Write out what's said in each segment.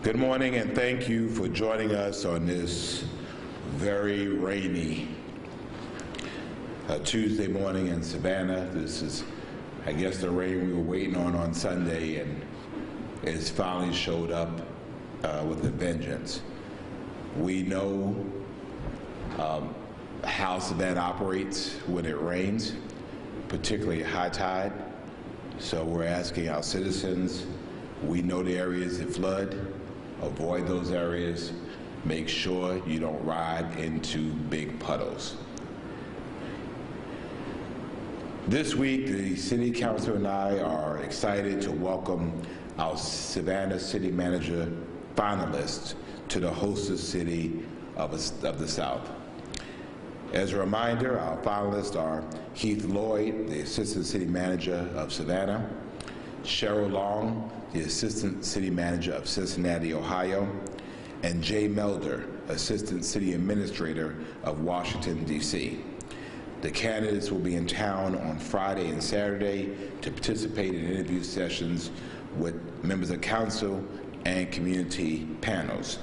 Good morning, and thank you for joining us on this very rainy Tuesday morning in Savannah. This is, I guess, the rain we were waiting on Sunday, and it's finally showed up with a vengeance. We know how Savannah operates when it rains, particularly at high tide. So we're asking our citizens, we know the areas that flood, avoid those areas. Make sure you don't ride into big puddles. This week, the City Council and I are excited to welcome our Savannah City Manager finalists to the hostess city of the South. As a reminder, our finalists are Heath Lloyd, the Assistant City Manager of Savannah, Cheryl Long, the Assistant City Manager of Cincinnati, Ohio, and Jay Melder, Assistant City Administrator of Washington, D.C. The candidates will be in town on Friday and Saturday to participate in interview sessions with members of council and community panels.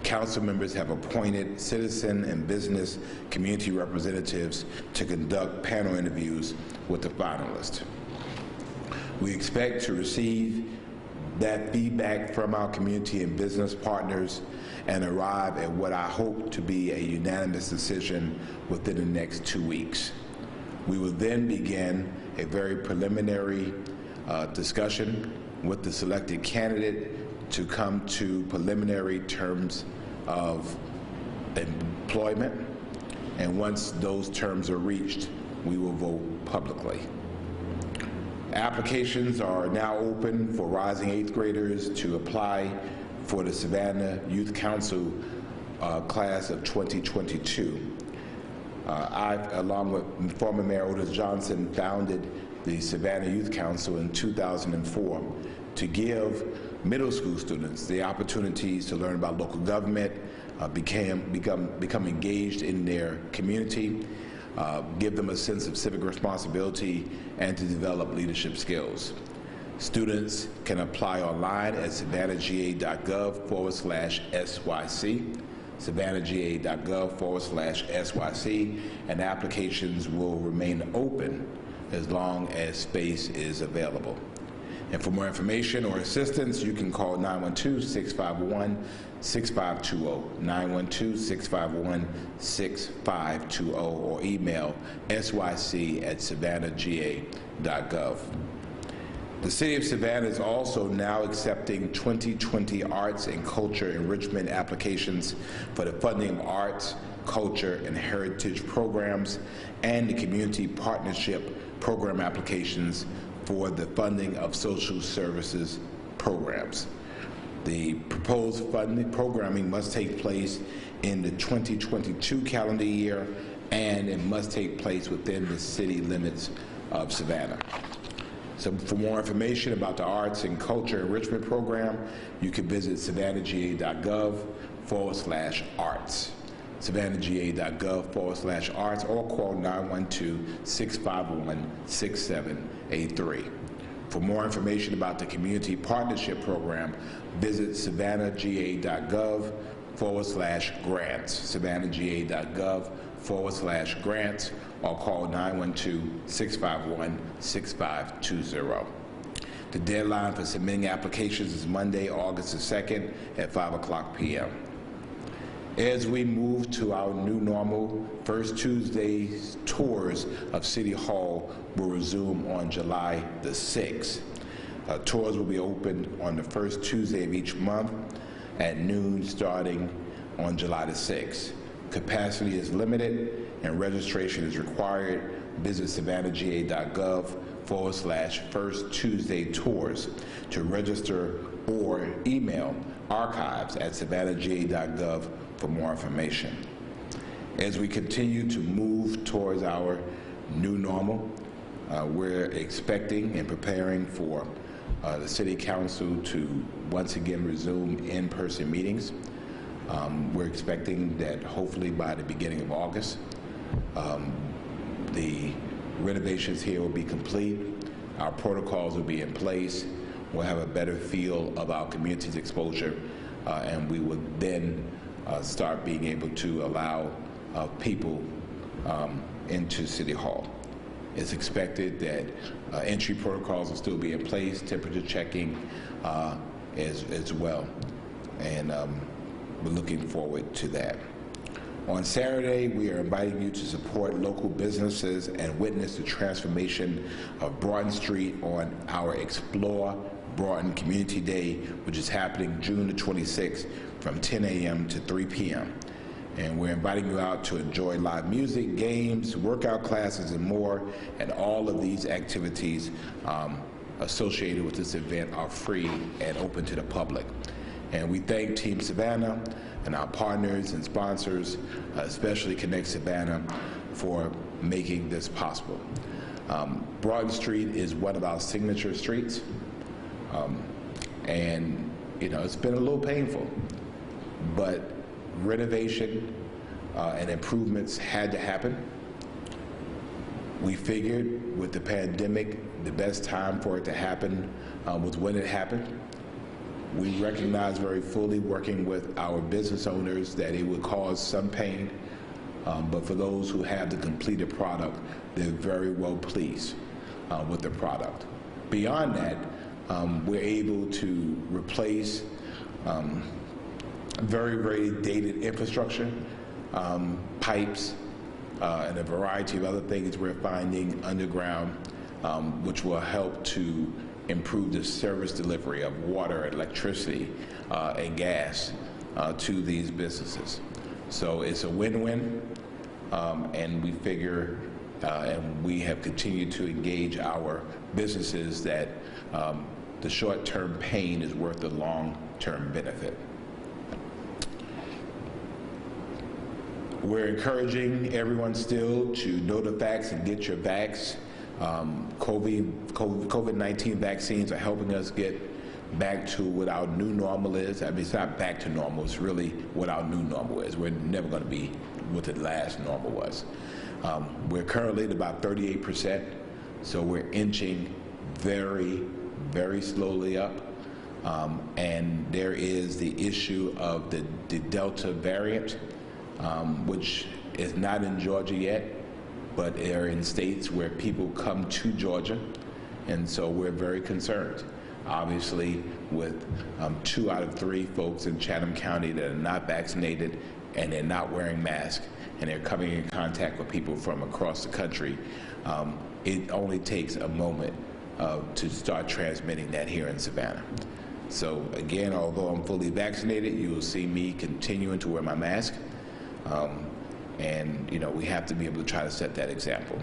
Council members have appointed citizen and business community representatives to conduct panel interviews with the finalists. We expect to receive that feedback from our community and business partners and arrive at what I hope to be a unanimous decision within the next 2 weeks. We will then begin a very preliminary discussion with the selected candidate to come to preliminary terms of employment, and once those terms are reached, we will vote publicly. Applications are now open for rising 8th graders to apply for the Savannah Youth Council class of 2022. I, along with former Mayor Otis Johnson, founded the Savannah Youth Council in 2004 to give middle school students the opportunities to learn about local government, become engaged in their community, give them a sense of civic responsibility, and to develop leadership skills. Students can apply online at savannahga.gov/SYC, savannahga.gov/SYC, and applications will remain open as long as space is available. And for more information or assistance, you can call 912-651-6520, 912-651-6520, or email syc@savannahga.gov. The City of Savannah is also now accepting 2020 arts and culture enrichment applications for the funding of arts, culture, and heritage programs, and the community partnership program applications for the funding of social services programs. The proposed funding programming must take place in the 2022 calendar year, and it must take place within the city limits of Savannah. So for more information about the Arts and Culture Enrichment Program, you can visit savannahga.gov/arts. savannahga.gov/arts, or call 912-651-6783. For more information about the Community Partnership Program, visit savannahga.gov/grants, savannahga.gov/grants, or call 912-651-6520. The deadline for submitting applications is Monday, August the 2nd at 5:00 p.m. As we move to our new normal, First Tuesday's tours of City Hall will resume on July the 6th. Tours will be open on the first Tuesday of each month at noon starting on July the 6th. Capacity is limited and registration is required. Visit savannahga.gov/First Tuesday Tours to register, or email archives@savannahga.gov for more information. As we continue to move towards our new normal, we're expecting and preparing for the City Council to once again resume in-person meetings. We're expecting that hopefully by the beginning of August, the renovations here will be complete. Our protocols will be in place. we'll have a better feel of our community's exposure, and we will then start being able to allow people into City Hall. It's expected that entry protocols will still be in place, temperature checking as well, and we're looking forward to that. On Saturday, we are inviting you to support local businesses and witness the transformation of Broughton Street on our Explore Broughton Community Day, which is happening June the 26th from 10 a.m. to 3 p.m. And we're inviting you out to enjoy live music, games, workout classes, and more. And all of these activities associated with this event are free and open to the public. And we thank Team Savannah and our partners and sponsors, especially Connect Savannah, for making this possible. Broughton Street is one of our signature streets, and it's been a little painful, but renovation and improvements had to happen. We figured with the pandemic, the best time for it to happen was when it happened. We recognize very fully, working with our business owners, that it would cause some pain, but for those who have the completed product, they're very well pleased with the product. Beyond that, we're able to replace very, very dated infrastructure, pipes, and a variety of other things we're finding underground, which will help to improve the service delivery of water, electricity, and gas to these businesses. So it's a win-win, and we figure, and we have continued to engage our businesses, that the short-term pain is worth the long-term benefit. We're encouraging everyone still to know the facts and get your vax. COVID-19 vaccines are helping us get back to what our new normal is. I mean, it's not back to normal, it's really what our new normal is. We're never going to be what the last normal was. We're currently at about 38%, so we're inching very, very slowly up. And there is the issue of the Delta variant, which is not in Georgia yet, but are in states where people come to Georgia, and so we're very concerned. Obviously, with 2 out of 3 folks in Chatham County that are not vaccinated, and they're not wearing masks, and they're coming in contact with people from across the country, it only takes a moment to start transmitting that here in Savannah. So again, although I'm fully vaccinated, you will see me continuing to wear my mask. And we have to be able to try to set that example.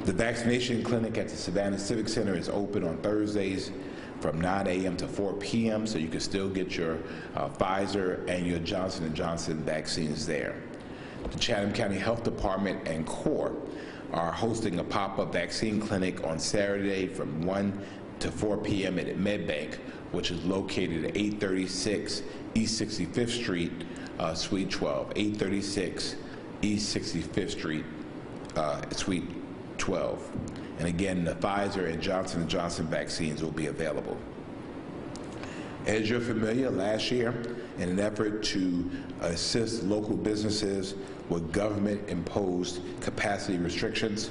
The vaccination clinic at the Savannah Civic Center is open on Thursdays from 9 a.m. to 4 p.m., so you can still get your Pfizer and your Johnson & Johnson vaccines there. The Chatham County Health Department and CORE are hosting a pop-up vaccine clinic on Saturday from 1 to 4 p.m. at MedBank, which is located at 836 East 65th Street, Suite 12, 836 East 65th Street, Suite 12. And again, the Pfizer and Johnson & Johnson vaccines will be available. As you're familiar, last year, in an effort to assist local businesses with government-imposed capacity restrictions,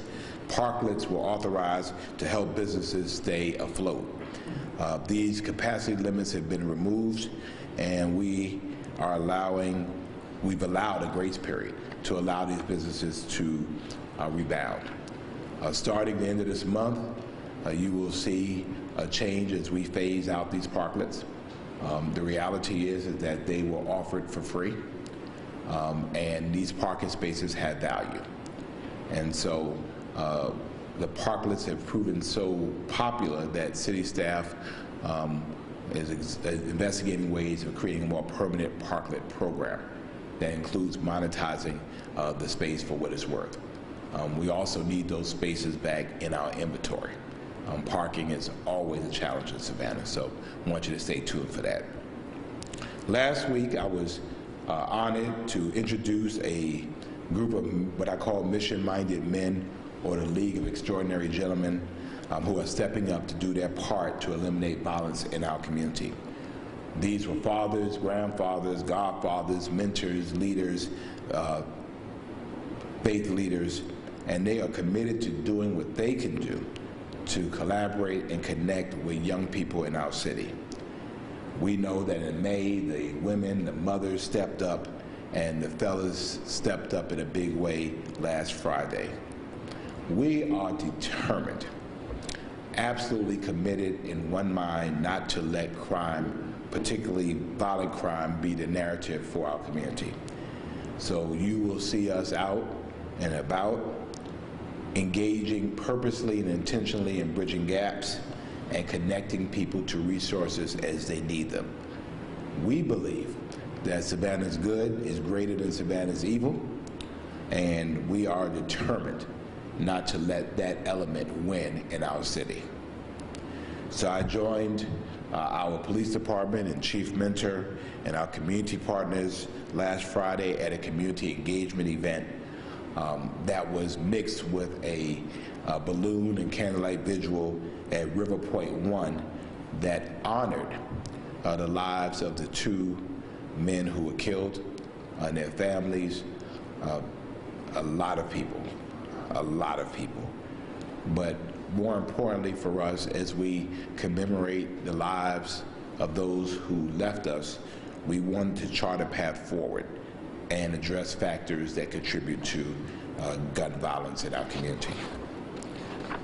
parklets were authorized to help businesses stay afloat. These capacity limits have been removed, and we've allowed a grace period to allow these businesses to rebound. Starting the end of this month, you will see a change as we phase out these parklets. The reality is that they were offered for free, and these parking spaces have value. And so the parklets have proven so popular that city staff is investigating ways of creating a more permanent parklet program that includes monetizing the space for what it's worth. We also need those spaces back in our inventory. Parking is always a challenge in Savannah, so I want you to stay tuned for that. Last week, I was honored to introduce a group of what I call mission-minded men, or the League of Extraordinary Gentlemen. who are stepping up to do their part to eliminate violence in our community. These were fathers, grandfathers, godfathers, mentors, leaders, faith leaders, and they are committed to doing what they can do to collaborate and connect with young people in our city. We know that in May, the women, the mothers stepped up, and the fellas stepped up in a big way last Friday. We are determined, absolutely committed in one mind not to let crime, particularly violent crime, be the narrative for our community. So you will see us out and about, engaging purposely and intentionally in bridging gaps and connecting people to resources as they need them. We believe that Savannah's good is greater than Savannah's evil, and we are determined not to let that element win in our city. So I joined our police department and chief mentor and our community partners last Friday at a community engagement event that was mixed with a balloon and candlelight visual at River Point 1 that honored the lives of the two men who were killed and their families, a lot of people. But more importantly for us, as we commemorate the lives of those who left us, we wanted to chart a path forward and address factors that contribute to gun violence in our community.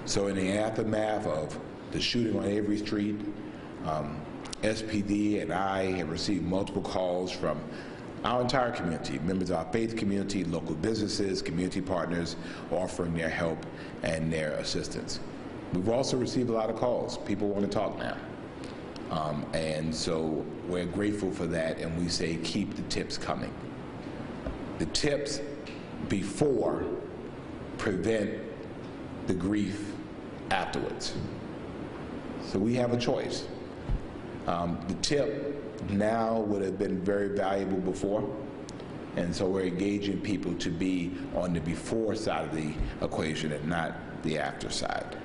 So in the aftermath of the shooting on Avery Street, SPD and I have received multiple calls from our entire community, members of our faith community, local businesses, community partners, offering their help and their assistance. We've also received a lot of calls. People want to talk now. And so we're grateful for that, and we say keep the tips coming. The tips before prevent the grief afterwards. So we have a choice. The tip now would have been very valuable before, and so we're engaging people to be on the before side of the equation and not the after side.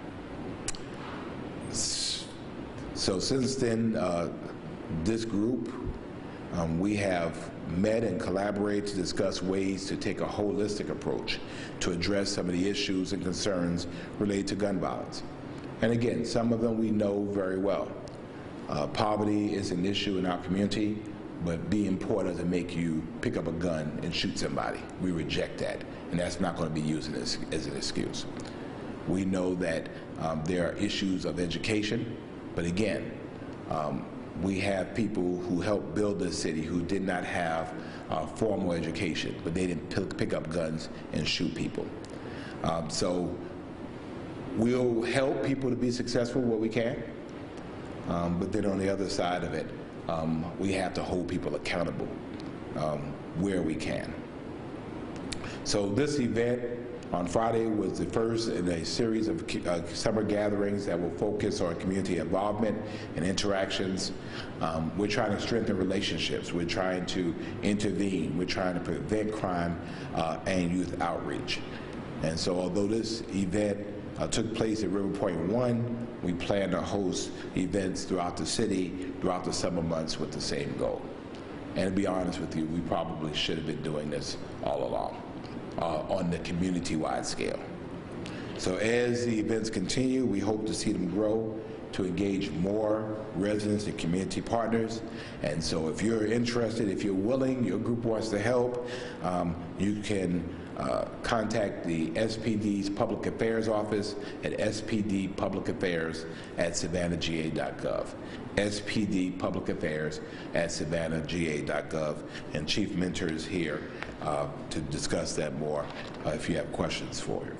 So since then, this group, we have met and collaborated to discuss ways to take a holistic approach to address some of the issues and concerns related to gun violence. And again, some of them we know very well. Poverty is an issue in our community, but being poor doesn't make you pick up a gun and shoot somebody. We reject that, and that's not going to be used as an excuse. We know that there are issues of education, but again, we have people who helped build this city who did not have formal education, but they didn't pick up guns and shoot people. So we'll help people to be successful where we can, but then on the other side of it, we have to hold people accountable where we can. So this event on Friday was the first in a series of summer gatherings that will focus on community involvement and interactions. We're trying to strengthen relationships. We're trying to intervene. We're trying to prevent crime and youth outreach. And so although this event took place at River Point 1, we plan to host events throughout the city throughout the summer months with the same goal. And to be honest with you, we probably should have been doing this all along. On the community-wide scale. So as the events continue, we hope to see them grow to engage more residents and community partners. And so if you're interested, if you're willing, your group wants to help, you can contact the SPD's Public Affairs Office at spdpublicaffairs@savannahga.gov. SPD Public Affairs at savannahga.gov, and Chief Mentor is here to discuss that more if you have questions for them.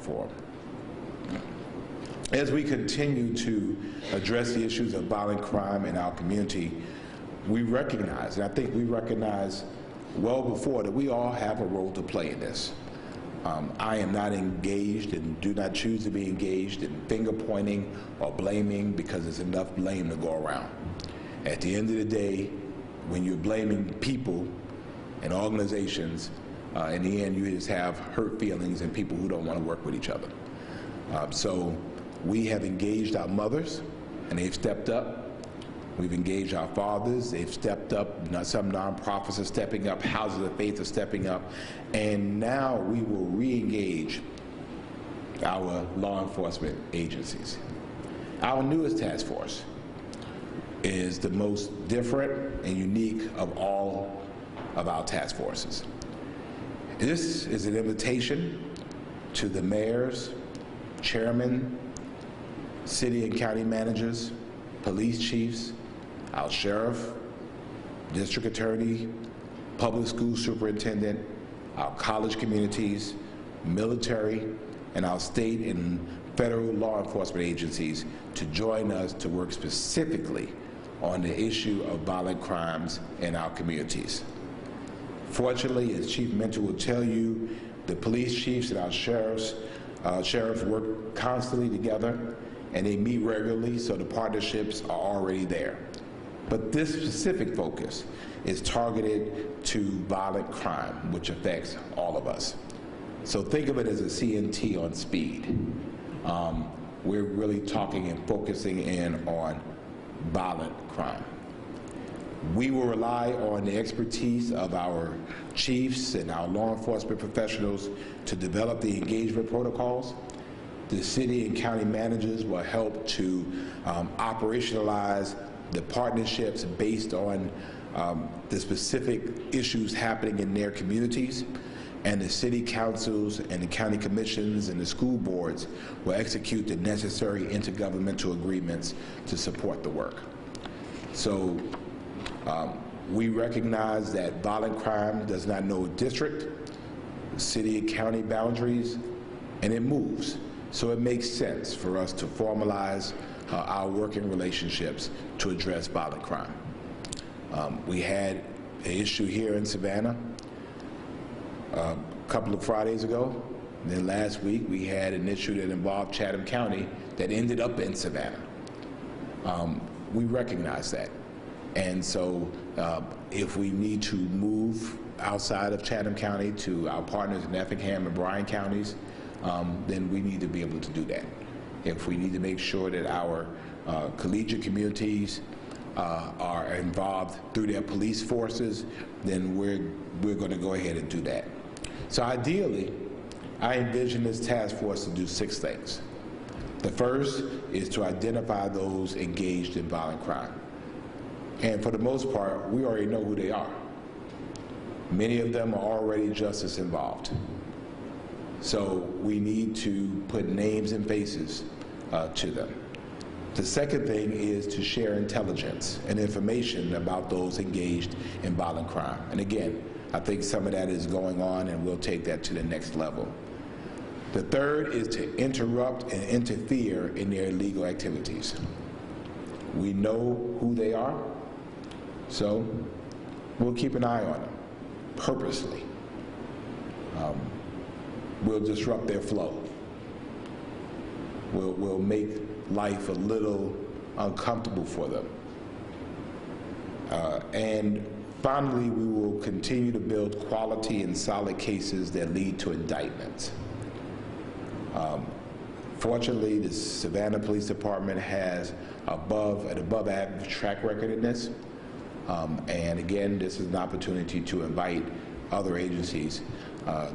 As we continue to address the issues of violent crime in our community, we recognize, and I think we recognize well before, that we all have a role to play in this. I am not engaged and do not choose to be engaged in finger pointing or blaming, because there's enough blame to go around. At the end of the day, when you're blaming people and organizations, in the end you just have hurt feelings and people who don't want to work with each other. So We have engaged our mothers, and they've stepped up. We've engaged our fathers, they've stepped up. Some nonprofits are stepping up, houses of faith are stepping up, and now we will re-engage our law enforcement agencies. Our newest task force is the most different and unique of all of our task forces. This is an invitation to the mayors, chairmen, city and county managers, police chiefs, our sheriff, district attorney, public school superintendent, our college communities, military, and our state and federal law enforcement agencies to join us to work specifically on the issue of violent crimes in our communities. Fortunately, as Chief Mentor will tell you, the police chiefs and our sheriffs work constantly together, and they meet regularly, so the partnerships are already there. But this specific focus is targeted to violent crime, which affects all of us. So think of it as a CNT on speed. We're really talking and focusing in on violent crime. We will rely on the expertise of our chiefs and our law enforcement professionals to develop the engagement protocols. The city and county managers will help to operationalize the partnerships based on the specific issues happening in their communities, and the city councils and the county commissions and the school boards will execute the necessary intergovernmental agreements to support the work. So we recognize that violent crime does not know district, city and county boundaries, and it moves. So it makes sense for us to formalize our working relationships to address violent crime. We had an issue here in Savannah a couple of Fridays ago. And then last week we had an issue that involved Chatham County that ended up in Savannah. We recognize that. And so if we need to move outside of Chatham County to our partners in Effingham and Bryan counties, then we need to be able to do that. If we need to make sure that our collegiate communities are involved through their police forces, then we're going to go ahead and do that. So ideally, I envision this task force to do 6 things. The first is to identify those engaged in violent crime. And for the most part, we already know who they are. Many of them are already justice involved. So we need to put names and faces to them. The second thing is to share intelligence and information about those engaged in violent crime. And again, I think some of that is going on, and we'll take that to the next level. The third is to interrupt and interfere in their illegal activities. We know who they are, so we'll keep an eye on them purposely. We'll disrupt their flow. We'll make life a little uncomfortable for them. And finally, we will continue to build quality and solid cases that lead to indictments. Fortunately, the Savannah Police Department has an above average track record in this. And again, this is an opportunity to invite other agencies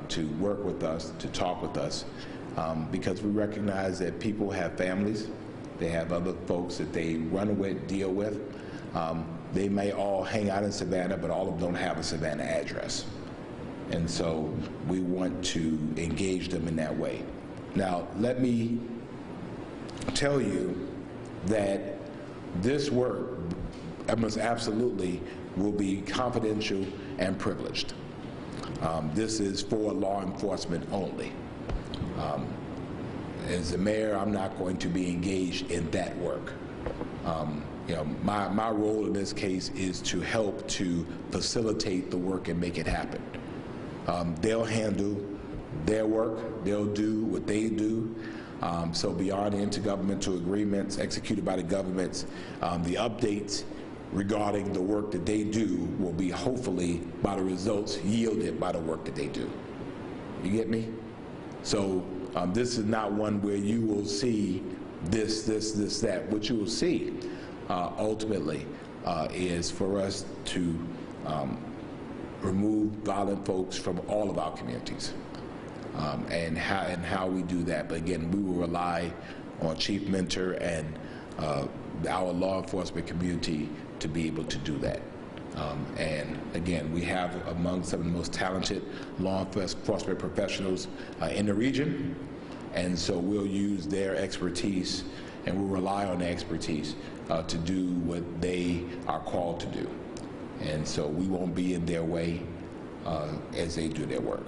to work with us, to talk with us, because we recognize that people have families, they have other folks that they run with, deal with. They may all hang out in Savannah, but all of them don't have a Savannah address. And so we want to engage them in that way. Now, let me tell you that this work almost absolutely will be confidential and privileged. This is for law enforcement only. As the mayor, I'm not going to be engaged in that work. You know, my role in this case is to help to facilitate the work and make it happen. They'll handle their work, they'll do what they do. So beyond the intergovernmental agreements executed by the governments, the updates regarding the work that they do will be hopefully by the results yielded by the work that they do. You get me? So this is not one where you will see that. What you will see ultimately is for us to remove violent folks from all of our communities, and how we do that. But again, we will rely on Chief Mentor and our law enforcement community to be able to do that. And again, we have among some of the most talented law enforcement professionals in the region, and so we'll use their expertise and we'll rely on their expertise to do what they are called to do. And so we won't be in their way as they do their work.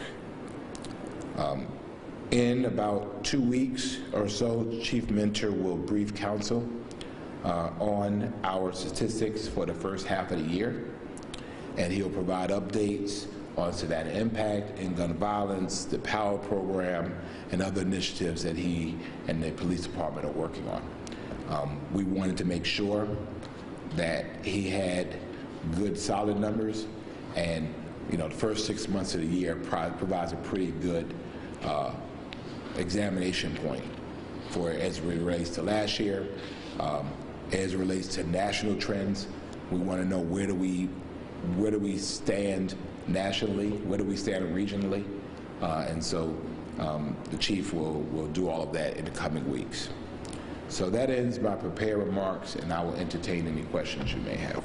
In about 2 weeks or so, Chief Mentor will brief council on our statistics for the first half of the year, and he'll provide updates on Savannah Impact and gun violence, the POWER program, and other initiatives that he and the police department are working on. We wanted to make sure that he had good, solid numbers, and the first 6 months of the year provides a pretty good examination point for as it relates to last year, as it relates to national trends. We want to know where do we stand nationally, where do we stand regionally, and so the chief will do all of that in the coming weeks. So that ends my prepared remarks, and I will entertain any questions you may have.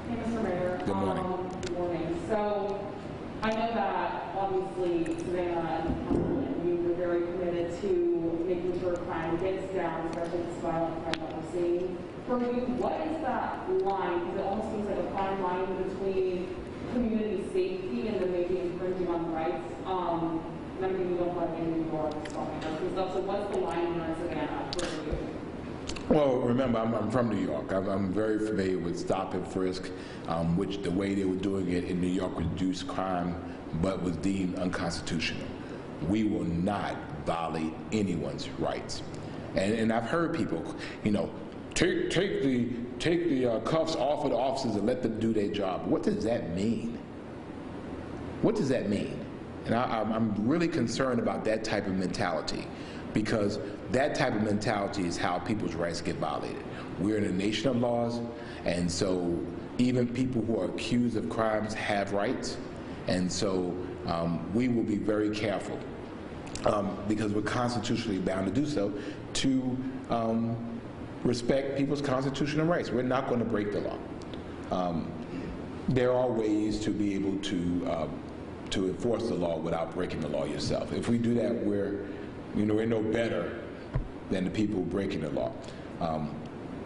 Hey, Mr. Mayor. Good morning. Good morning. So I know that obviously Savannah and you were very committed to making sure crime gets down, especially this violent crime that we're seeing. For you, what is that line? Because it almost seems like a fine line between community safety and then maybe infringing on rights. And I mean, you don't want any more stuff. So what's the line here in Savannah for you? Well, remember, I'm from New York. I'm very familiar with stop and frisk, which the way they were doing it in New York reduced crime, but was deemed unconstitutional. We will not violate anyone's rights. And I've heard people, take the cuffs off of the officers and let them do their job. What does that mean? What does that mean? And I'm really concerned about that type of mentality, because that type of mentality is how people's rights get violated. We're in a nation of laws, and so even people who are accused of crimes have rights, and so we will be very careful, because we're constitutionally bound to do so, to respect people's constitutional rights. We're not going to break the law. There are ways to be able to enforce the law without breaking the law yourself. If we do that, we're no better than the people breaking the law.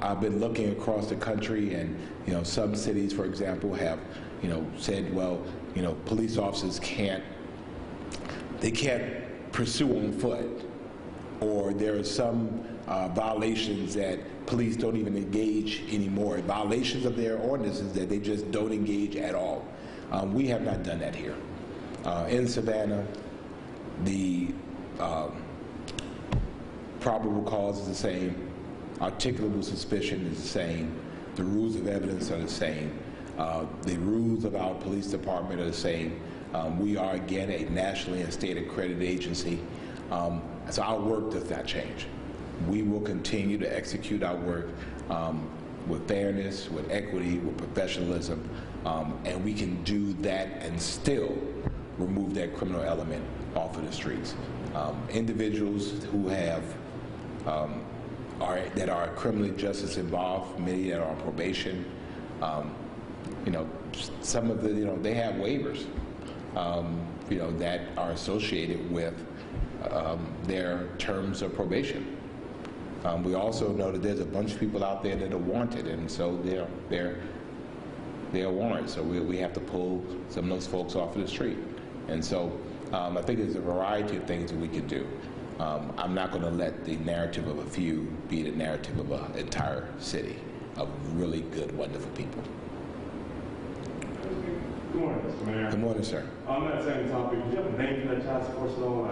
I've been looking across the country, and some cities, for example, have said, well, police officers can't pursue on foot, or there are some violations that police don't even engage anymore, violations of their ordinances that they just don't engage at all. We have not done that here. In Savannah, the probable cause is the same, articulable suspicion is the same, the rules of evidence are the same, the rules of our police department are the same. We are, again, a nationally and state accredited agency, so our work does not change. We will continue to execute our work with fairness, with equity, with professionalism, and we can do that and still remove that criminal element off of the streets. Individuals who have that are criminally justice involved, many that are on probation, some of the they have waivers that are associated with their terms of probation. We also know that there's a bunch of people out there that are wanted, and so they're warranted. So we have to pull some of those folks off of the street. And so I think there's a variety of things that we can do. I'm not going to let the narrative of a few be the narrative of an entire city of really good, wonderful people. Good morning, Mr. Mayor. Good morning, sir. On that same topic, do you have a name for that task force at all?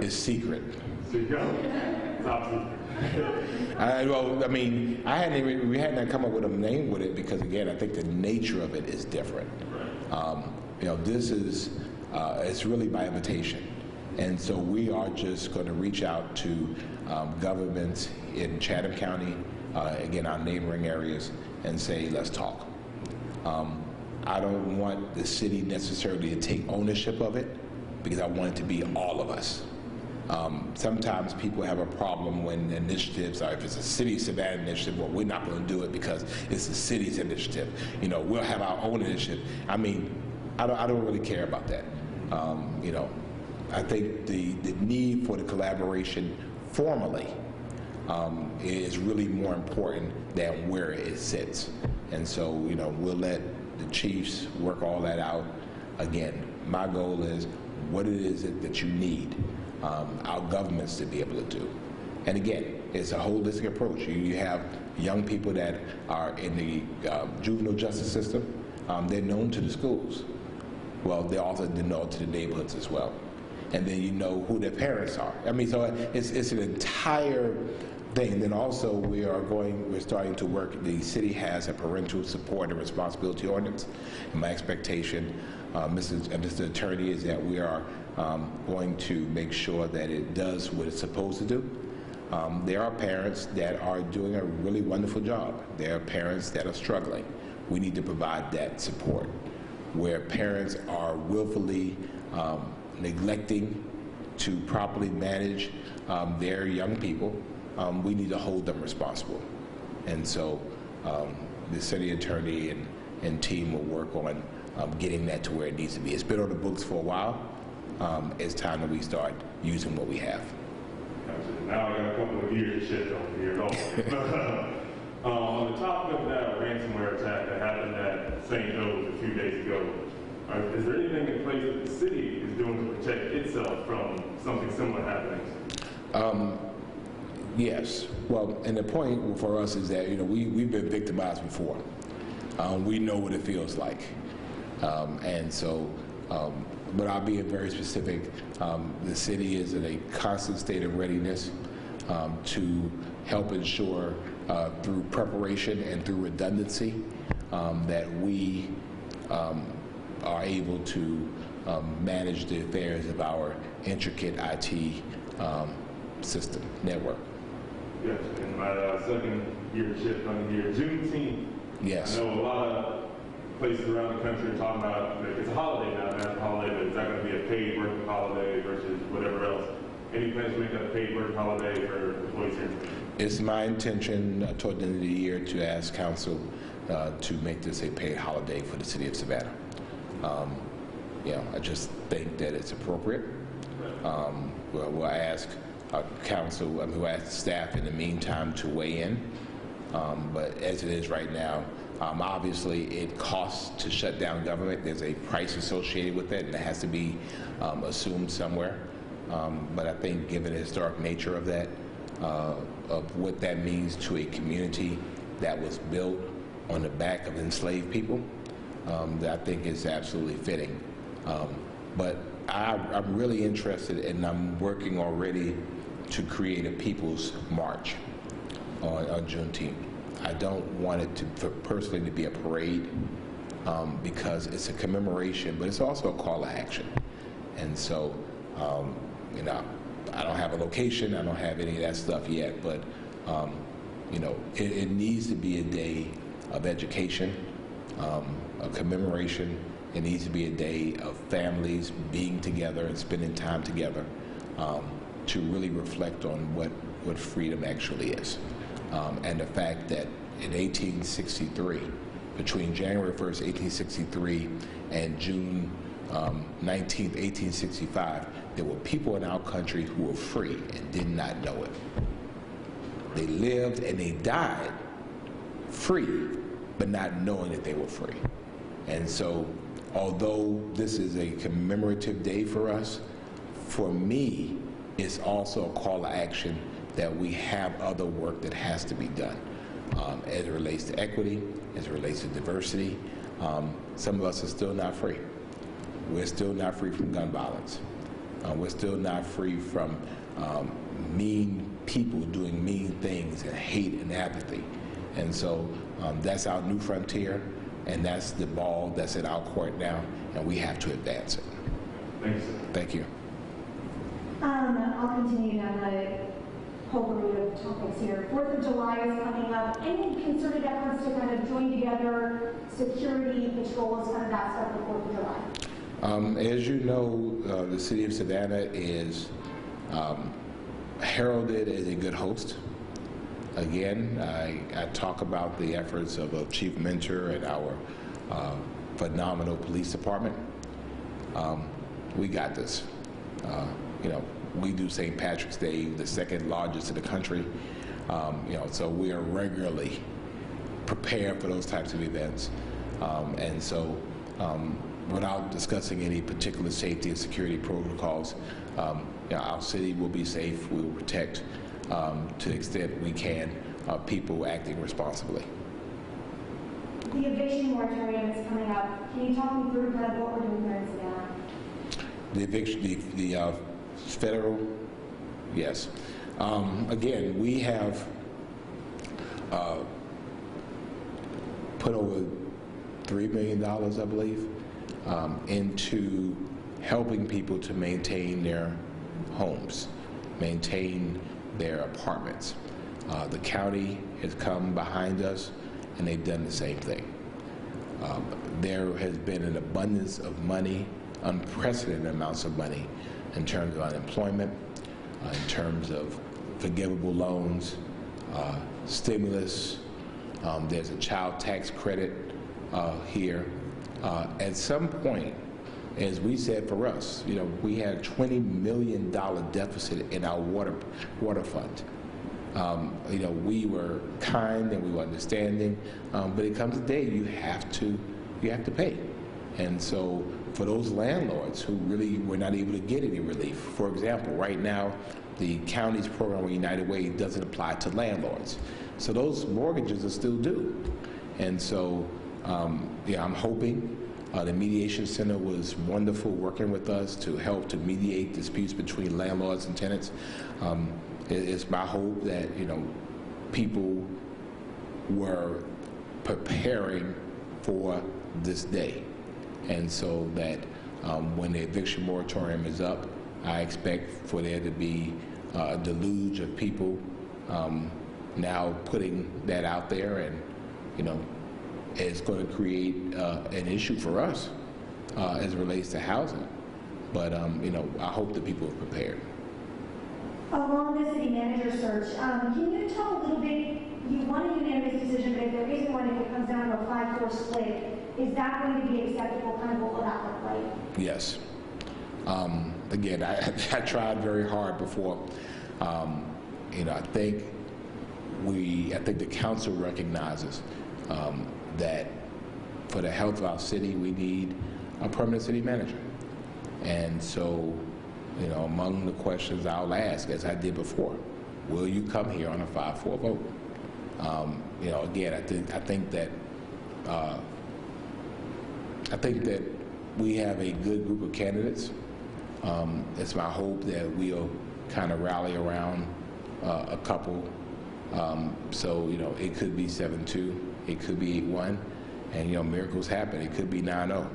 It's secret. So you go. Top secret. Well, I mean, we hadn't come up with a name with it because, again, I think the nature of it is different. This is, it's really by invitation. And so we are just going to reach out to governments in Chatham County, again, our neighboring areas, and say, let's talk. I don't want the city necessarily to take ownership of it, because I want it to be all of us. Sometimes people have a problem when initiatives, or if it's a city of Savannah initiative, well, we're not going to do it because it's the city's initiative. You know, we'll have our own initiative. I mean, I don't really care about that. You know, I think the need for the collaboration formally is really more important than where it sits. And so, you know, we'll let the chiefs work all that out. Again, my goal is what it is that you need our governments to be able to do. And again, it's a holistic approach. You have young people that are in the juvenile justice system. They're known to the schools. Well, they're also known to the neighborhoods as well. And then you know who their parents are. I mean, so it's an entire thing. Then also we're starting to work, the city has a parental support and responsibility ordinance. And my expectation, Mr. Attorney, is that we are going to make sure that it does what it's supposed to do. There are parents that are doing a really wonderful job. There are parents that are struggling. We need to provide that support. Where parents are willfully neglecting to properly manage their young people, we need to hold them responsible. And so the city attorney and team will work on getting that to where it needs to be. It's been on the books for a while. It's time that we start using what we have. Gotcha. Now I got a couple of years to shift over here. On the topic of that ransomware attack that happened at St. Joe's a few days ago, is there anything in place that the city is doing to protect itself from something similar happening? Yes. Well, and the point for us is that, you know, we've been victimized before. We know what it feels like. And so, but I'll be very specific. The city is in a constant state of readiness to help ensure through preparation and through redundancy that we are able to manage the affairs of our intricate IT system network. Yes, in my second year shift under here, Juneteenth. Yes. I know a lot of places around the country are talking about it's a holiday now, national holiday, but is that going to be a paid working holiday versus whatever else? Any plans to make that a paid working holiday for employees here? It's my intention toward the end of the year to ask council to make this a paid holiday for the city of Savannah. You know, I just think that it's appropriate. We'll ask council, we'll ask staff in the meantime to weigh in. But as it is right now, obviously it costs to shut down government. There's a price associated with it, and it has to be assumed somewhere. But I think given the historic nature of that, of what that means to a community that was built on the back of enslaved people, that I think is absolutely fitting. But I'm really interested, and I'm working already to create a People's March on Juneteenth. I don't want it to personally to be a parade because it's a commemoration, but it's also a call to action. And so, you know, I don't have a location, I don't have any of that stuff yet, but you know, it needs to be a day of education, a commemoration. It needs to be a day of families being together and spending time together to really reflect on what freedom actually is. And the fact that in 1863, between January 1st, 1863 and June 19th, 1865, there were people in our country who were free and did not know it. They lived and they died free, but not knowing that they were free. And so, although this is a commemorative day for us, for me, it's also a call to action that we have other work that has to be done as it relates to equity, as it relates to diversity. Some of us are still not free. We're still not free from gun violence. We're still not free from mean people doing mean things and hate and apathy. And so that's our new frontier, and that's the ball that's in our court now, and we have to advance it. Thank you, sir. Thank you. I'll continue down the whole route of topics here. 4th of July is coming up. Any concerted efforts to kind of join together security, patrols, kind of that stuff for 4th of July? As you know, the city of Savannah is heralded as a good host. Again, I talk about the efforts of Chief Mentor and our phenomenal police department. We got this. You know, we do St. Patrick's Day, the second largest in the country. You know, so we are regularly prepared for those types of events. And so, without discussing any particular safety and security protocols, you know, our city will be safe. We will protect, to the extent we can, people acting responsibly. The eviction moratorium is coming up. Can you talk me through kind of what we're doing here in Savannah? The eviction, the federal, yes. Again, we have put over $3 million, I believe, into helping people to maintain their homes, maintain their apartments. The county has come behind us, and they've done the same thing. There has been an abundance of money, unprecedented amounts of money, in terms of unemployment, in terms of forgivable loans, stimulus. There's a child tax credit here. At some point, as we said for us, you know, we had a $20 million deficit in our water fund. You know, we were kind and we were understanding, but it comes a day you have to pay. And so for those landlords who really were not able to get any relief, for example, right now the county's program with United Way doesn't apply to landlords. So those mortgages are still due. And so yeah, I'm hoping the mediation center was wonderful working with us to help to mediate disputes between landlords and tenants. It's my hope that, you know, people were preparing for this day. And so that when the eviction moratorium is up, I expect for there to be a deluge of people now putting that out there, and, you know, it's going to create an issue for us as it relates to housing. But, you know, I hope that people are prepared. Along the city manager search, can you tell a little bit, you want a unanimous decision, but if there isn't one, if it comes down to a 5-4 split, is that going to be acceptable? Kind of what will that look like? Yes. Again, I tried very hard before. You know, I think the council recognizes that for the health of our city, we need a permanent city manager. And so, you know, among the questions I'll ask, as I did before, will you come here on a 5-4 vote? You know, again, I think that we have a good group of candidates. It's my hope that we'll kind of rally around a couple. So, you know, it could be 7-2, it could be 8-1, and, you know, miracles happen. It could be 9-0.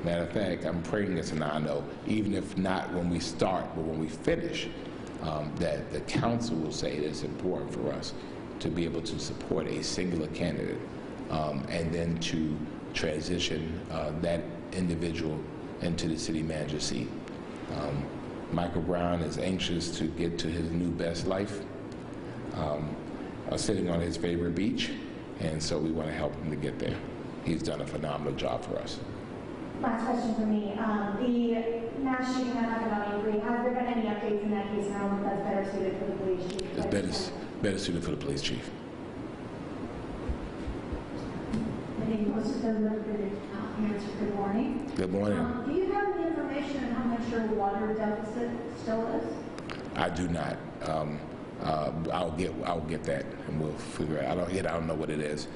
Matter of fact, I'm praying it's a 9-0, even if not when we start, but when we finish, that the council will say that it's important for us to be able to support a singular candidate, and then to transition that individual into the city manager seat. Michael Brown is anxious to get to his new best life, sitting on his favorite beach, and so we want to help him to get there. He's done a phenomenal job for us. Last question for me. The mass shooting that happened on Avery, has there been any updates in that case, and I don't know if that's better suited for the police chief? It's better suited for the police chief. Good morning. Good morning. Do you have any information on how much your water deficit still is? I do not. I'll get that, and we'll figure it out. I don't know what it is.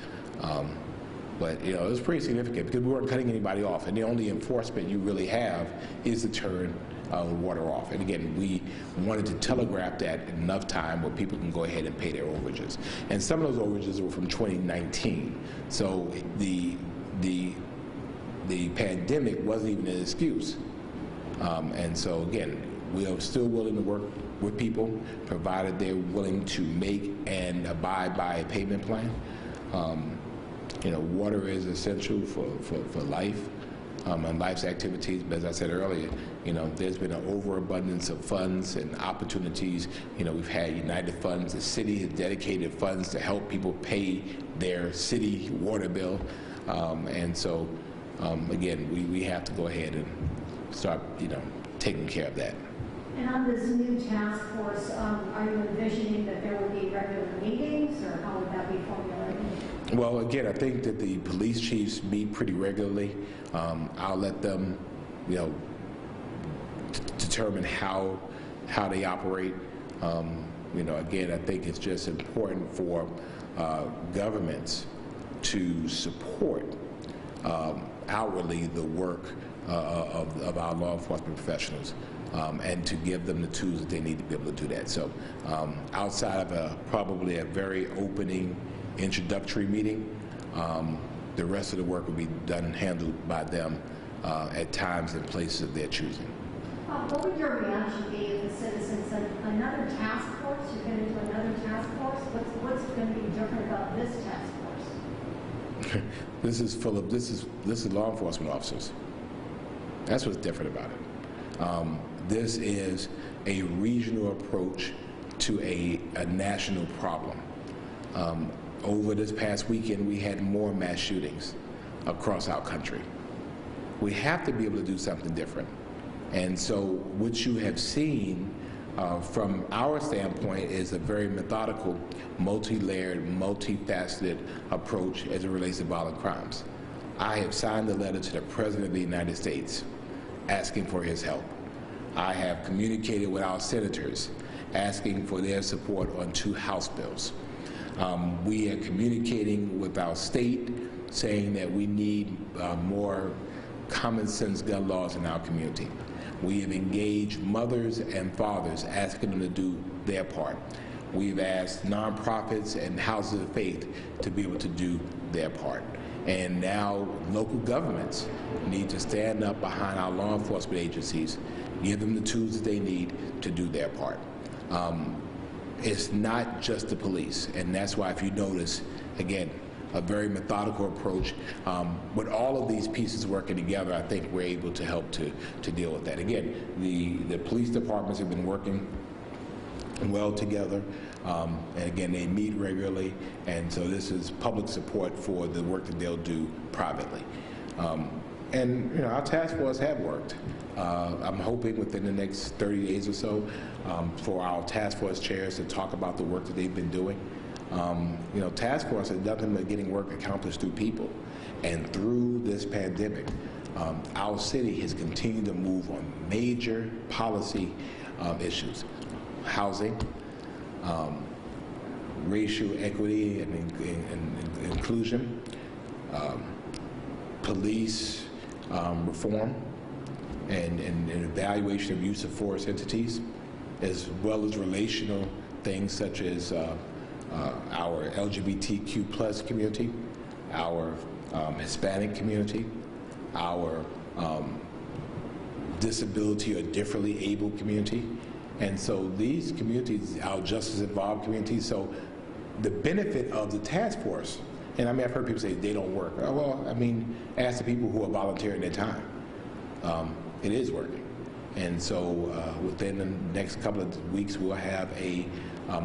But, you know, it was pretty significant because we weren't cutting anybody off, and the only enforcement you really have is to turn water off. And again, we wanted to telegraph that in enough time where people can go ahead and pay their overages. And some of those overages were from 2019. So the pandemic wasn't even an excuse. And so again, we are still willing to work with people, provided they're willing to make and abide by a payment plan. Water is essential for life and life's activities. But as I said earlier, there's been an overabundance of funds and opportunities. We've had United Funds. The city has dedicated funds to help people pay their city water bill. And so, again, we have to go ahead and start, taking care of that. And on this new task force, are you envisioning that there would be regular meetings, or how would that be formulated? Well, again, I think that the police chiefs meet pretty regularly. I'll let them, determine how they operate. Again, I think it's just important for governments to support outwardly the work of our law enforcement professionals, and to give them the tools that they need to be able to do that. So outside of probably a very opening introductory meeting, the rest of the work will be done and handled by them at times and places of their choosing. What would your reaction be if the citizens said, another task force, you're going to do another task force? What's going to be different about this task force? This is law enforcement officers. That's what's different about it. This is a regional approach to a national problem. Over this past weekend, we had more mass shootings across our country. We have to be able to do something different. And so what you have seen from our standpoint is a very methodical, multi-layered, multifaceted approach as it relates to violent crimes. I have signed a letter to the President of the United States asking for his help. I have communicated with our senators asking for their support on 2 House bills. We are communicating with our state saying that we need more common sense gun laws in our community. We have engaged mothers and fathers asking them to do their part. We've asked nonprofits and houses of faith to be able to do their part. And now local governments need to stand up behind our law enforcement agencies, give them the tools that they need to do their part. It's not just the police, and that's why if you notice, again, a very methodical approach. With all of these pieces working together, I think we're able to help to deal with that. Again, the police departments have been working well together, and again, they meet regularly, and so this is public support for the work that they'll do privately. And our task force have worked. I'm hoping within the next 30 days or so for our task force chairs to talk about the work that they've been doing. Task force is nothing but getting work accomplished through people. And through this pandemic, our city has continued to move on major policy issues. Housing, racial equity and inclusion, police reform, and evaluation of use of force entities, as well as relational things such as our LGBTQ plus community, our Hispanic community, our disability or differently able community. And so these communities, our justice involved communities, so the benefit of the task force, and I mean, I've heard people say they don't work. Well, I mean, ask the people who are volunteering their time. It is working. And so within the next couple of weeks, we'll have a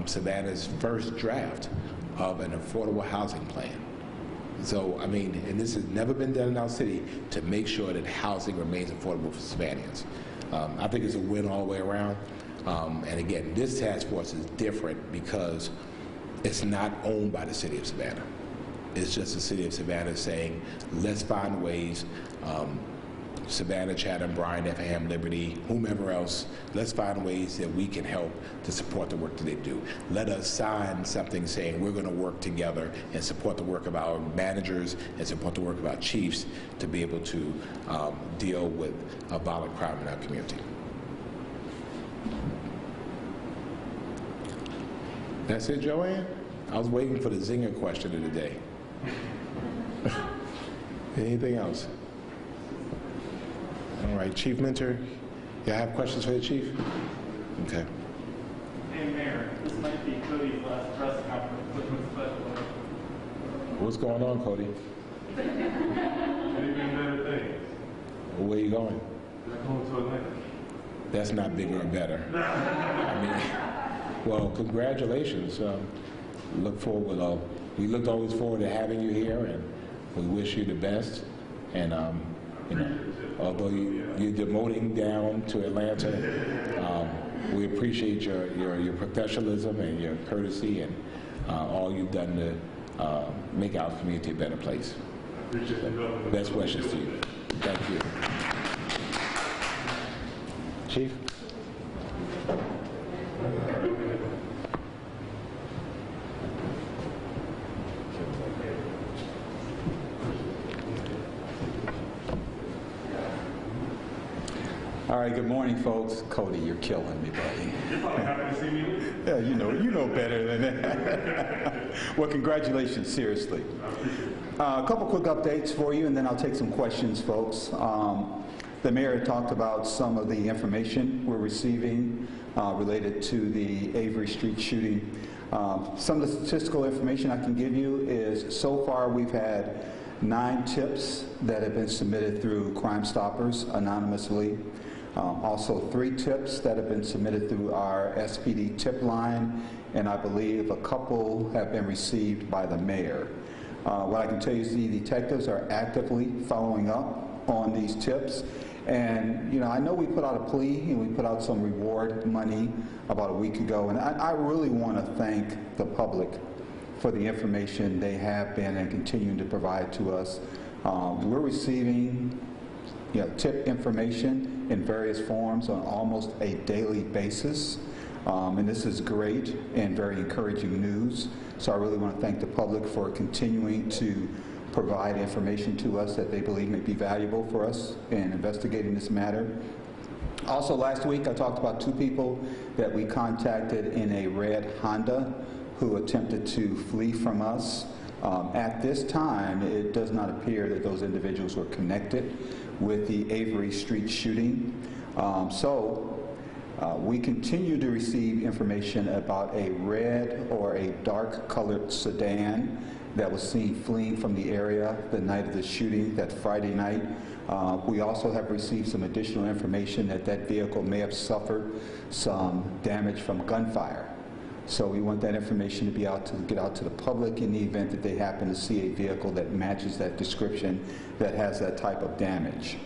Savannah's first draft of an affordable housing plan. So, I mean, and this has never been done in our city to make sure that housing remains affordable for Savannahans. I think it's a win all the way around. And again, this task force is different because it's not owned by the city of Savannah. It's just the city of Savannah saying, let's find ways, Savannah, Chatham, Bryan, Effingham, Liberty, whomever else, let's find ways that we can help to support the work that they do. Let us sign something saying we're going to work together and support the work of our managers and support the work of our chiefs to be able to deal with violent crime in our community. That's it, Joanne? I was waiting for the zinger question of the day. Anything else? All right, Chief Minter, Yeah, I have questions for the chief. Okay. Hey, Mayor, this might be Cody's last press conference, but What's going on, Cody? Any better things? Where are you going? Back home to Atlanta. That's not bigger or better. I mean, well, congratulations. Look forward. We look always forward to having you here, and we wish you the best. And you know, although you're demoting down to Atlanta, we appreciate your professionalism and your courtesy and all you've done to make our community a better place. Best wishes to you. Thank you. Chief? All right, good morning, folks. Cody, you're killing me, buddy. You're probably happy to see me leave. Yeah, you know better than that. Well, congratulations, seriously. I appreciate it. A couple quick updates for you, and then I'll take some questions, folks. The mayor talked about some of the information we're receiving related to the Avery Street shooting. Some of the statistical information I can give you is so far we've had 9 tips that have been submitted through Crime Stoppers anonymously. Also 3 tips that have been submitted through our SPD tip line, and I believe a couple have been received by the mayor. What I can tell you is the detectives are actively following up on these tips. And, you know, I know we put out a plea and we put out some reward money about a week ago, and I really want to thank the public for the information they have been and continuing to provide to us. We're receiving tip information in various forms on almost a daily basis. And this is great and very encouraging news. So I really want to thank the public for continuing to provide information to us that they believe may be valuable for us in investigating this matter. Also, last week I talked about 2 people that we contacted in a red Honda who attempted to flee from us. At this time, it does not appear that those individuals were connected with the Avery Street shooting. We continue to receive information about a red or a dark colored sedan that was seen fleeing from the area the night of the shooting, that Friday night. We also have received some additional information that that vehicle may have suffered some damage from gunfire. So we want that information to be get out to the public in the event that they happen to see a vehicle that matches that description that has that type of damage.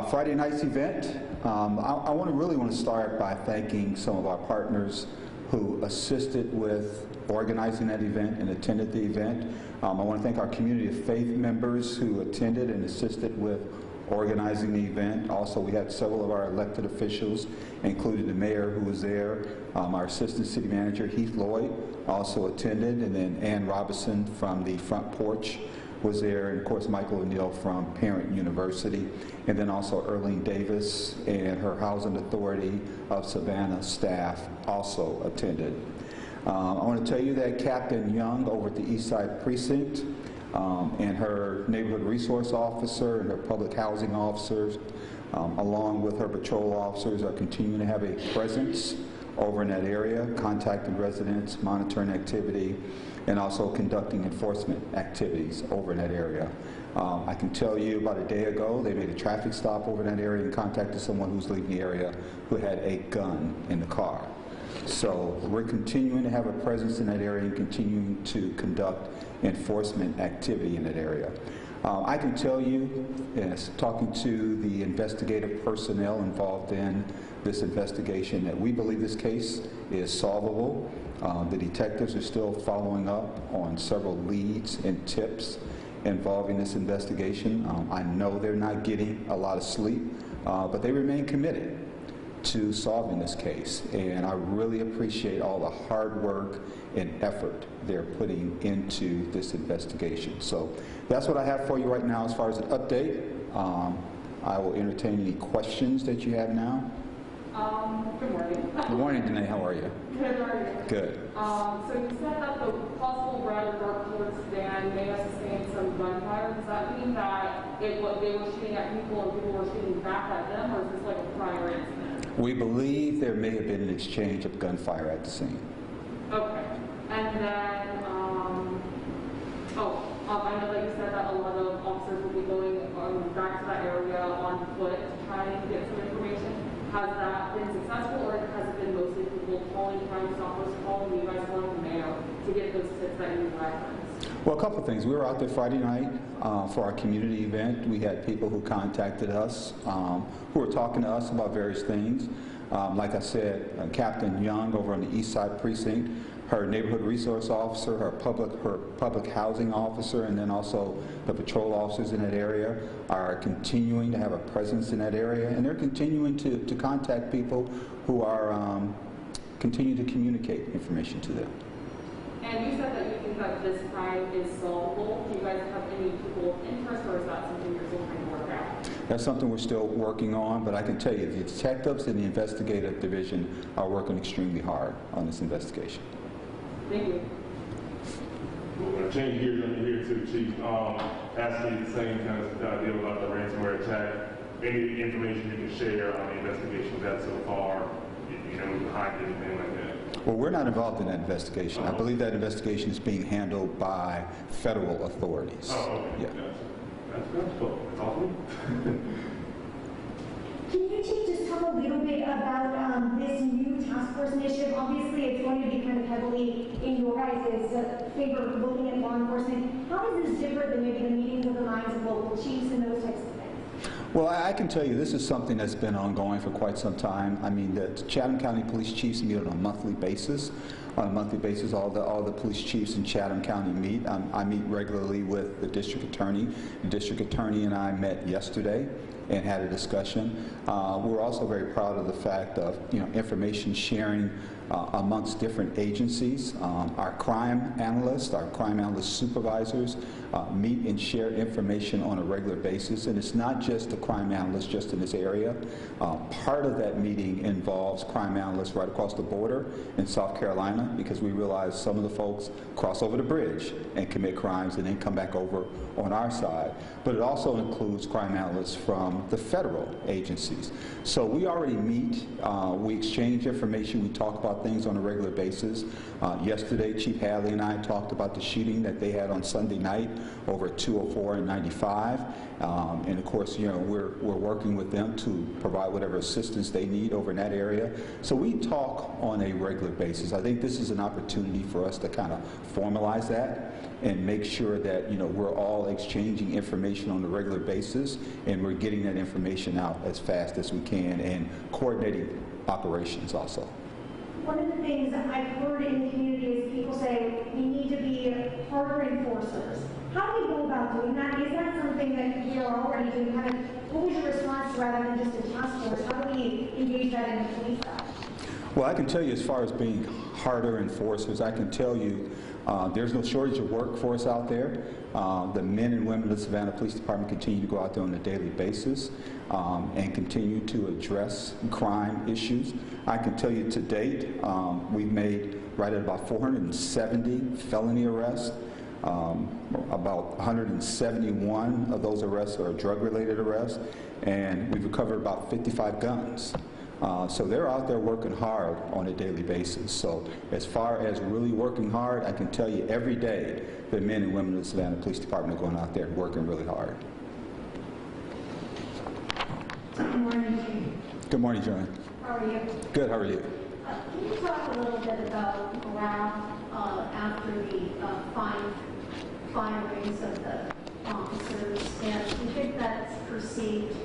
Friday night's event, I really want to start by thanking some of our partners who assisted with organizing that event and attended the event. I want to thank our community of faith members who attended and assisted with organizing the event. Also, we had several of our elected officials, including the mayor who was there. Our assistant city manager, Heath Lloyd, also attended, and then Ann Robinson from the Front Porch was there, and of course Michael O'Neill from Parent University, and then also Erlene Davis and her Housing Authority of Savannah staff also attended. I want to tell you that Captain Young over at the East Side Precinct and her neighborhood resource officer and her public housing officers, along with her patrol officers, are continuing to have a presence over in that area, contacting residents, monitoring activity, and also conducting enforcement activities over in that area. I can tell you about a day ago, they made a traffic stop over in that area and contacted someone who's leaving the area who had a gun in the car. So we're continuing to have a presence in that area and continuing to conduct enforcement activity in that area. I can tell you, as talking to the investigative personnel involved in this investigation, that we believe this case is solvable. The detectives are still following up on several leads and tips involving this investigation. I know they're not getting a lot of sleep, but they remain committed to solving this case, and I really appreciate all the hard work and effort they're putting into this investigation. So that's what I have for you right now as far as an update. I will entertain any questions that you have now. Good morning. Good morning, Danae. How are you? Good, how are you? Good. So you said that the possible red or dark colored sedan may have sustained some gunfire. Does that mean that they were shooting at people and people were shooting back at them, or is this like a prior incident? We believe there may have been an exchange of gunfire at the scene. Okay. And then, I know that you said that a lot of officers will be going back to that area on foot to try and get some information. Has that been successful, or has it been mostly people calling Crime Stoppers, calling you guys, calling the mayor to get those tips that you referenced? Well, a couple of things. We were out there Friday night for our community event. We had people who contacted us, who were talking to us about various things. Like I said, Captain Young over on the East Side Precinct, her neighborhood resource officer, her public housing officer, and then also the patrol officers in that area are continuing to have a presence in that area, and they're continuing to contact people who are continue to communicate information to them. And you said that you think that this crime is solvable. Do you guys have any people of interest, or is that something you're still trying to work out? That's something we're still working on, but I can tell you the detectives in the investigative division are working extremely hard on this investigation. Thank you. We're going to change gears under here too, Chief. Ask you the same kind of deal about the ransomware attack. Any information you can share on the investigation we've had so far, you know, behind anything like that? Well, we're not involved in that investigation. I believe that investigation is being handled by federal authorities. Oh, okay. Yeah. That's good. That's awesome. Can you, Chief, just talk a little bit about this new task force initiative? Obviously, it's going to be kind of heavily in your guys' favor of looking at law enforcement. How is this different than maybe the meetings of the minds of local chiefs and those types of things? Well, I can tell you this is something that's been ongoing for quite some time. I mean, the Chatham County Police Chiefs meet on a monthly basis. On a monthly basis, all the police chiefs in Chatham County meet. I meet regularly with the district attorney. The district attorney and I met yesterday and had a discussion. We're also very proud of the fact of information sharing amongst different agencies. Our crime analyst supervisors meet and share information on a regular basis, and it's not just the crime analysts just in this area. Part of that meeting involves crime analysts right across the border in South Carolina, because we realize some of the folks cross over the bridge and commit crimes and then come back over on our side. But it also includes crime analysts from the federal agencies. So we already meet, we exchange information, we talk about things on a regular basis. Yesterday, Chief Hadley and I talked about the shooting that they had on Sunday night over 204 and 95. And of course, we're working with them to provide whatever assistance they need over in that area. So we talk on a regular basis. I think this is an opportunity for us to kind of formalize that and make sure that we're all exchanging information on a regular basis, and we're getting that information out as fast as we can and coordinating operations also. One of the things I've heard in the community is people say we need to be harder enforcers. How do we go about doing that? Is that something that we are already doing? Kind of, what was your response rather than just a task force? How do we engage that in the police side? Well, I can tell you, as far as being harder enforcers, I can tell you there's no shortage of work for us out there. The men and women of the Savannah Police Department continue to go out there on a daily basis and continue to address crime issues. I can tell you to date, we've made right at about 470 felony arrests. About 171 of those arrests are drug-related arrests, and we've recovered about 55 guns. So they're out there working hard on a daily basis. So as far as really working hard, I can tell you every day the men and women of the Savannah Police Department are going out there working really hard. Good morning. Good morning, John. How are you? Good, how are you? Can you talk a little bit about morale after the firings of the officers, and do you think that's perceived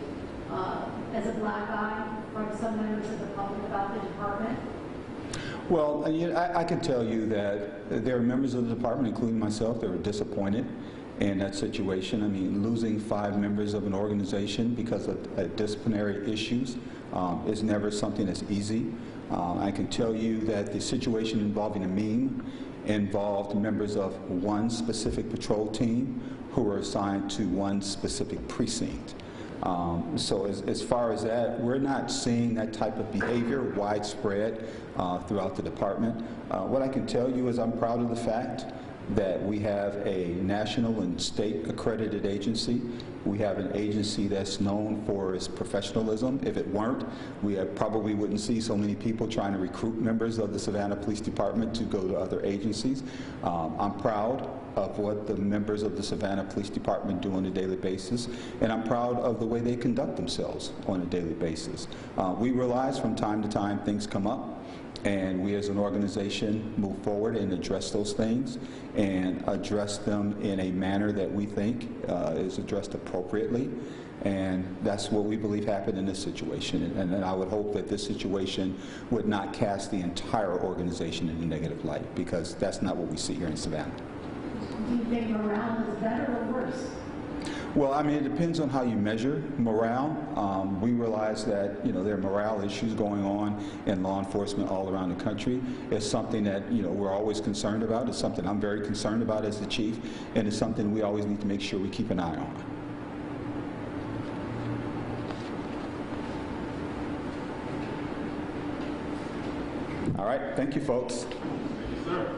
as a black eye from some members of the public about the department? Well, I can tell you that there are members of the department, including myself, that were disappointed in that situation. I mean, losing 5 members of an organization because of disciplinary issues is never something that's easy. I can tell you that the situation involving a meme involved members of one specific patrol team who were assigned to one specific precinct. So as far as that, we're not seeing that type of behavior widespread throughout the department. What I can tell you is I'm proud of the fact that we have a national and state accredited agency. We have an agency that's known for its professionalism. If it weren't, we probably wouldn't see so many people trying to recruit members of the Savannah Police Department to go to other agencies. I'm proud of what the members of the Savannah Police Department do on a daily basis, and I'm proud of the way they conduct themselves on a daily basis. We realize from time to time things come up, and we as an organization move forward and address those things and address them in a manner that we think is addressed appropriately. And that's what we believe happened in this situation. And I would hope that this situation would not cast the entire organization in a negative light, because that's not what we see here in Savannah. Do you think morale is better or worse? Well, I mean, it depends on how you measure morale. We realize that, there are morale issues going on in law enforcement all around the country. It's something that, we're always concerned about. It's something I'm very concerned about as the chief, and it's something we always need to make sure we keep an eye on. All right, thank you, folks. Thank you, sir.